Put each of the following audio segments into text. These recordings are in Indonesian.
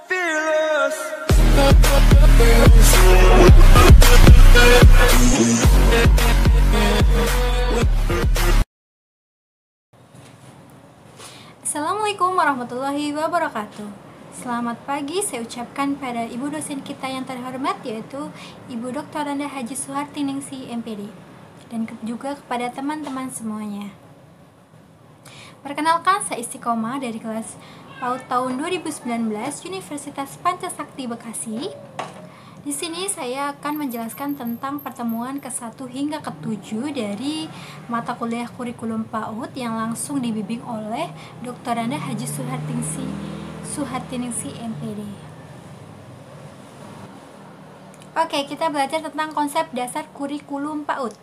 fearless. Assalamualaikum warahmatullahi wabarakatuh. Selamat pagi saya ucapkan pada ibu dosen kita yang terhormat, yaitu Ibu Dr. Randa Haji Suharti Ningsih MPD, dan juga kepada teman-teman semuanya. Perkenalkan, saya Istiqomah dari kelas PAUD tahun 2019 Universitas Pancasakti Bekasi. Di sini saya akan menjelaskan tentang pertemuan ke-1 hingga ke-7 dari mata kuliah kurikulum PAUD yang langsung dibimbing oleh Dr. Randa Haji Suharti Ningsih MPD. Oke, kita belajar tentang konsep dasar kurikulum PAUD.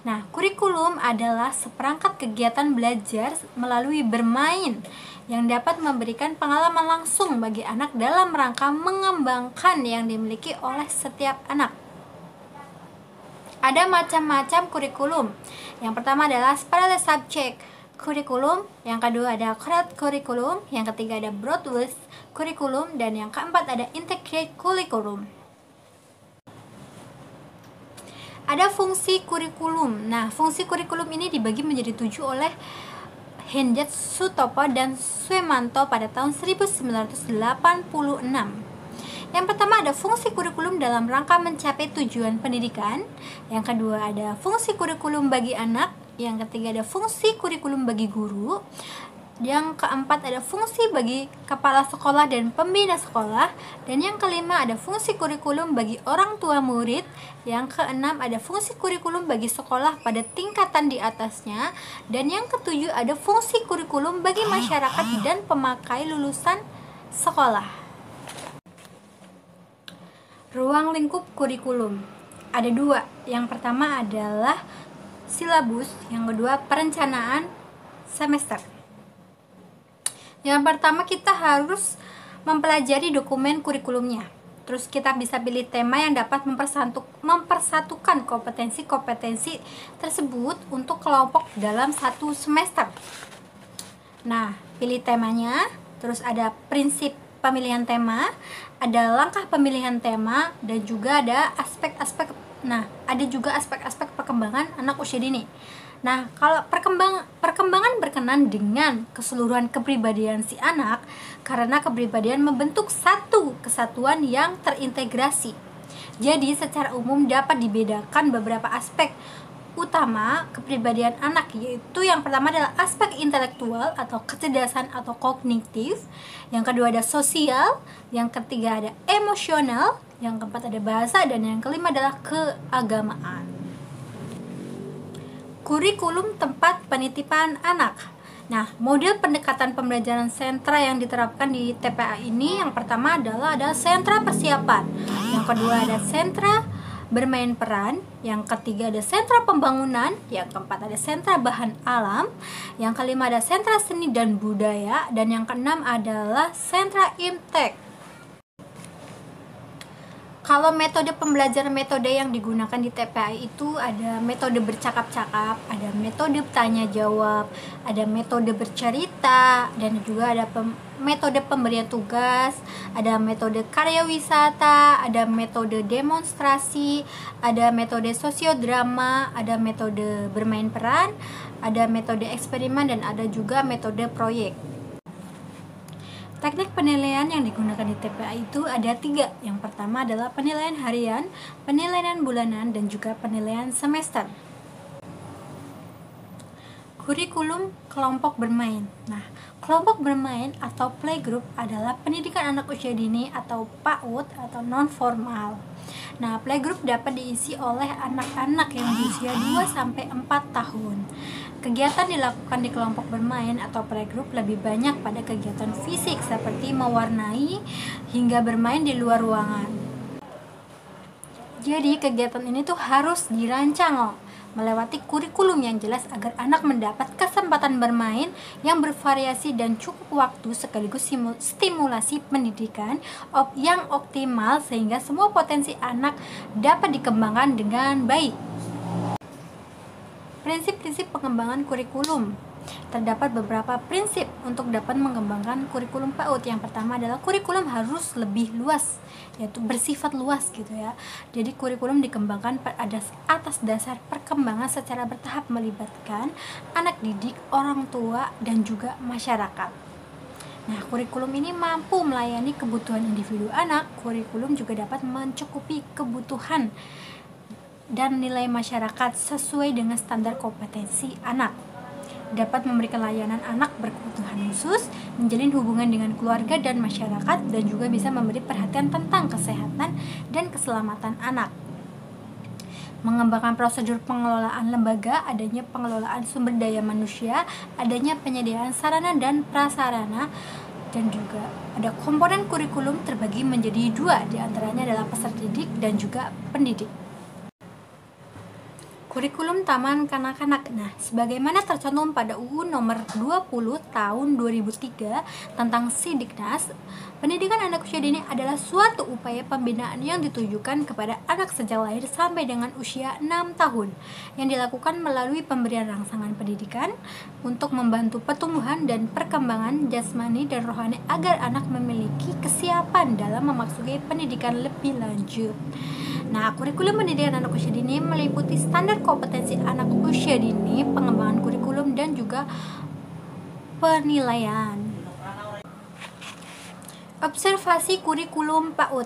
Nah, kurikulum adalah seperangkat kegiatan belajar melalui bermain yang dapat memberikan pengalaman langsung bagi anak dalam rangka mengembangkan yang dimiliki oleh setiap anak. Ada macam-macam kurikulum. Yang pertama adalah parallel subject kurikulum, yang kedua ada core kurikulum, yang ketiga ada broad-based kurikulum, dan yang keempat ada integrated kurikulum. Ada fungsi kurikulum. Nah, fungsi kurikulum ini dibagi menjadi 7 oleh Hendert, Sutopo, dan Swemanto pada tahun 1986. Yang pertama ada fungsi kurikulum dalam rangka mencapai tujuan pendidikan. Yang kedua ada fungsi kurikulum bagi anak. Yang ketiga ada fungsi kurikulum bagi guru. Yang keempat ada fungsi bagi kepala sekolah dan pembina sekolah. Dan yang kelima ada fungsi kurikulum bagi orang tua murid. Yang keenam ada fungsi kurikulum bagi sekolah pada tingkatan di atasnya. Dan yang ketujuh ada fungsi kurikulum bagi masyarakat dan pemakai lulusan sekolah. Ruang lingkup kurikulum ada 2. Yang pertama adalah silabus, yang kedua perencanaan semester. Yang pertama kita harus mempelajari dokumen kurikulumnya. Terus kita bisa pilih tema yang dapat mempersatukan kompetensi-kompetensi tersebut untuk kelompok dalam satu semester. Nah, pilih temanya, terus ada prinsip pemilihan tema, ada langkah pemilihan tema, dan juga ada aspek-aspek. Nah, ada juga aspek-aspek perkembangan anak usia dini. Nah, kalau perkembangan berkenan dengan keseluruhan kepribadian si anak, karena kepribadian membentuk satu kesatuan yang terintegrasi. Jadi, secara umum dapat dibedakan beberapa aspek utama kepribadian anak, yaitu yang pertama adalah aspek intelektual atau kecerdasan atau kognitif, yang kedua ada sosial, yang ketiga ada emosional, yang keempat ada bahasa, dan yang kelima adalah keagamaan. Kurikulum tempat penitipan anak. Nah, model pendekatan pembelajaran sentra yang diterapkan di TPA ini yang pertama adalah ada sentra persiapan, yang kedua ada sentra bermain peran, yang ketiga ada sentra pembangunan, yang keempat ada sentra bahan alam, yang kelima ada sentra seni dan budaya, dan yang keenam adalah sentra imtek. Kalau metode pembelajaran yang digunakan di TPA itu ada metode bercakap-cakap, ada metode tanya jawab, ada metode bercerita, dan juga ada metode pemberian tugas, ada metode karya wisata, ada metode demonstrasi, ada metode sosiodrama, ada metode bermain peran, ada metode eksperimen, dan ada juga metode proyek. Teknik penilaian yang digunakan di TPA itu ada 3. Yang pertama adalah penilaian harian, penilaian bulanan, dan juga penilaian semester. Kurikulum kelompok bermain. Nah, kelompok bermain atau playgroup adalah pendidikan anak usia dini atau PAUD atau non formal. Nah, playgroup dapat diisi oleh anak-anak yang berusia 2-4 tahun. Kegiatan dilakukan di kelompok bermain atau playgroup lebih banyak pada kegiatan fisik seperti mewarnai hingga bermain di luar ruangan. Jadi kegiatan ini tuh harus dirancang melewati kurikulum yang jelas agar anak mendapat kesempatan bermain yang bervariasi dan cukup waktu sekaligus stimulasi pendidikan yang optimal sehingga semua potensi anak dapat dikembangkan dengan baik. Prinsip-prinsip pengembangan kurikulum. terdapat beberapa prinsip untuk dapat mengembangkan kurikulum PAUD. Yang pertama adalah kurikulum harus lebih luas, yaitu bersifat luas gitu ya. Jadi kurikulum dikembangkan atas dasar perkembangan secara bertahap melibatkan anak didik, orang tua, dan juga masyarakat. Nah, kurikulum ini mampu melayani kebutuhan individu anak. Kurikulum juga dapat mencukupi kebutuhan dan nilai masyarakat sesuai dengan standar kompetensi anak. Dapat memberikan layanan anak berkebutuhan khusus, menjalin hubungan dengan keluarga dan masyarakat, dan juga bisa memberi perhatian tentang kesehatan dan keselamatan anak. Mengembangkan prosedur pengelolaan lembaga, adanya pengelolaan sumber daya manusia, adanya penyediaan sarana dan prasarana, dan juga ada komponen kurikulum terbagi menjadi dua, diantaranya adalah peserta didik dan juga pendidik. Kurikulum Taman Kanak-kanak. Nah, sebagaimana tercantum pada UU nomor 20 tahun 2003 tentang Sidiknas, pendidikan anak usia dini adalah suatu upaya pembinaan yang ditujukan kepada anak sejak lahir sampai dengan usia 6 tahun, yang dilakukan melalui pemberian rangsangan pendidikan untuk membantu pertumbuhan dan perkembangan jasmani dan rohani agar anak memiliki kesiapan dalam memasuki pendidikan lebih lanjut. Nah, kurikulum pendidikan anak usia dini meliputi standar kompetensi anak usia dini, pengembangan kurikulum, dan juga penilaian. Observasi kurikulum PAUD.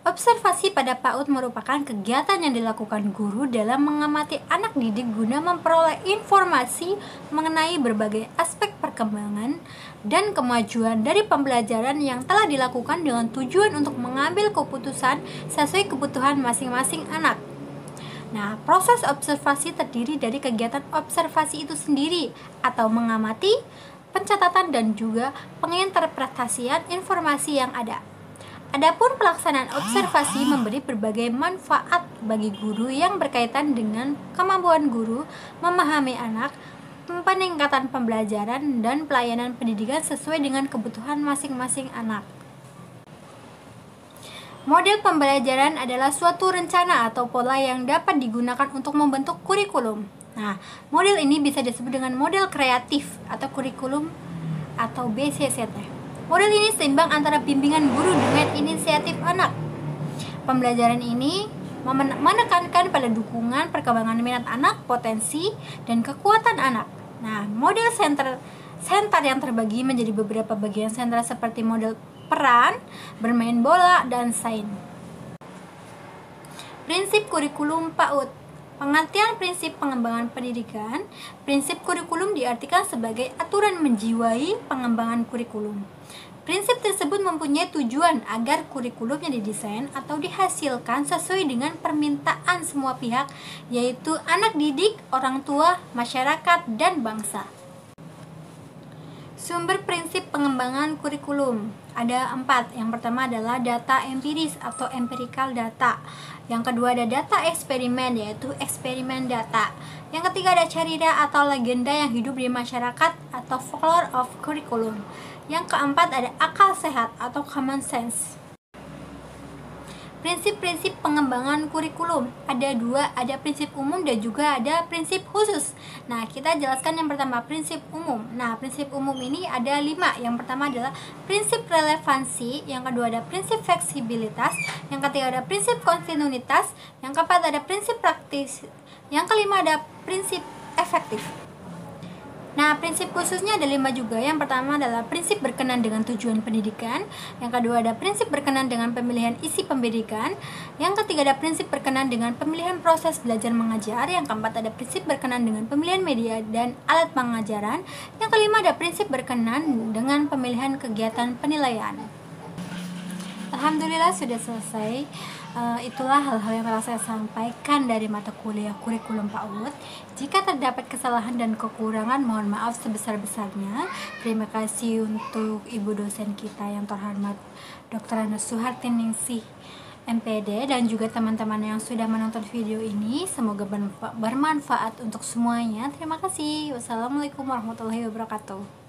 Observasi pada PAUD merupakan kegiatan yang dilakukan guru dalam mengamati anak didik guna memperoleh informasi mengenai berbagai aspek perkembangan dan kemajuan dari pembelajaran yang telah dilakukan dengan tujuan untuk mengambil keputusan sesuai kebutuhan masing-masing anak. Nah, proses observasi terdiri dari kegiatan observasi itu sendiri atau mengamati, pencatatan, dan juga penginterpretasian informasi yang ada. Adapun pelaksanaan observasi memberi berbagai manfaat bagi guru yang berkaitan dengan kemampuan guru memahami anak, peningkatan pembelajaran, dan pelayanan pendidikan sesuai dengan kebutuhan masing-masing anak. Model pembelajaran adalah suatu rencana atau pola yang dapat digunakan untuk membentuk kurikulum. Nah, model ini bisa disebut dengan model kreatif atau kurikulum atau BCCT. Model ini seimbang antara bimbingan guru dengan inisiatif anak. Pembelajaran ini menekankan pada dukungan perkembangan minat anak, potensi, dan kekuatan anak. Nah, model center yang terbagi menjadi beberapa bagian sentra seperti model peran, bermain bola, dan sains. Prinsip kurikulum PAUD. Pengertian prinsip pengembangan pendidikan. Prinsip kurikulum diartikan sebagai aturan menjiwai pengembangan kurikulum. Prinsip tersebut mempunyai tujuan agar kurikulum yang didesain atau dihasilkan sesuai dengan permintaan semua pihak, yaitu anak didik, orang tua, masyarakat, dan bangsa. Sumber prinsip pengembangan kurikulum ada 4. Yang pertama adalah data empiris atau empirical data. Yang kedua ada data eksperimen, yaitu eksperimen data. Yang ketiga ada cerita atau legenda yang hidup di masyarakat atau folklore of curriculum. Yang keempat ada akal sehat atau common sense. Prinsip-prinsip pengembangan kurikulum ada 2, ada prinsip umum dan juga ada prinsip khusus. Nah, kita jelaskan yang pertama prinsip umum. Nah, prinsip umum ini ada 5. Yang pertama adalah prinsip relevansi, yang kedua ada prinsip fleksibilitas, yang ketiga ada prinsip kontinuitas, yang keempat ada prinsip praktis, yang kelima ada prinsip efektif. Nah, prinsip khususnya ada 5 juga. Yang pertama adalah prinsip berkenan dengan tujuan pendidikan. Yang kedua ada prinsip berkenan dengan pemilihan isi pendidikan. Yang ketiga ada prinsip berkenan dengan pemilihan proses belajar mengajar. Yang keempat ada prinsip berkenan dengan pemilihan media dan alat pengajaran. Yang kelima ada prinsip berkenan dengan pemilihan kegiatan penilaian. Alhamdulillah sudah selesai. Itulah hal-hal yang telah saya sampaikan dari mata kuliah kurikulum PAUD. Jika terdapat kesalahan dan kekurangan, mohon maaf sebesar-besarnya. Terima kasih untuk ibu dosen kita yang terhormat Dr. Ana Suhartiningsih MPD dan juga teman-teman yang sudah menonton video ini. Semoga bermanfaat untuk semuanya. Terima kasih. Wassalamualaikum warahmatullahi wabarakatuh.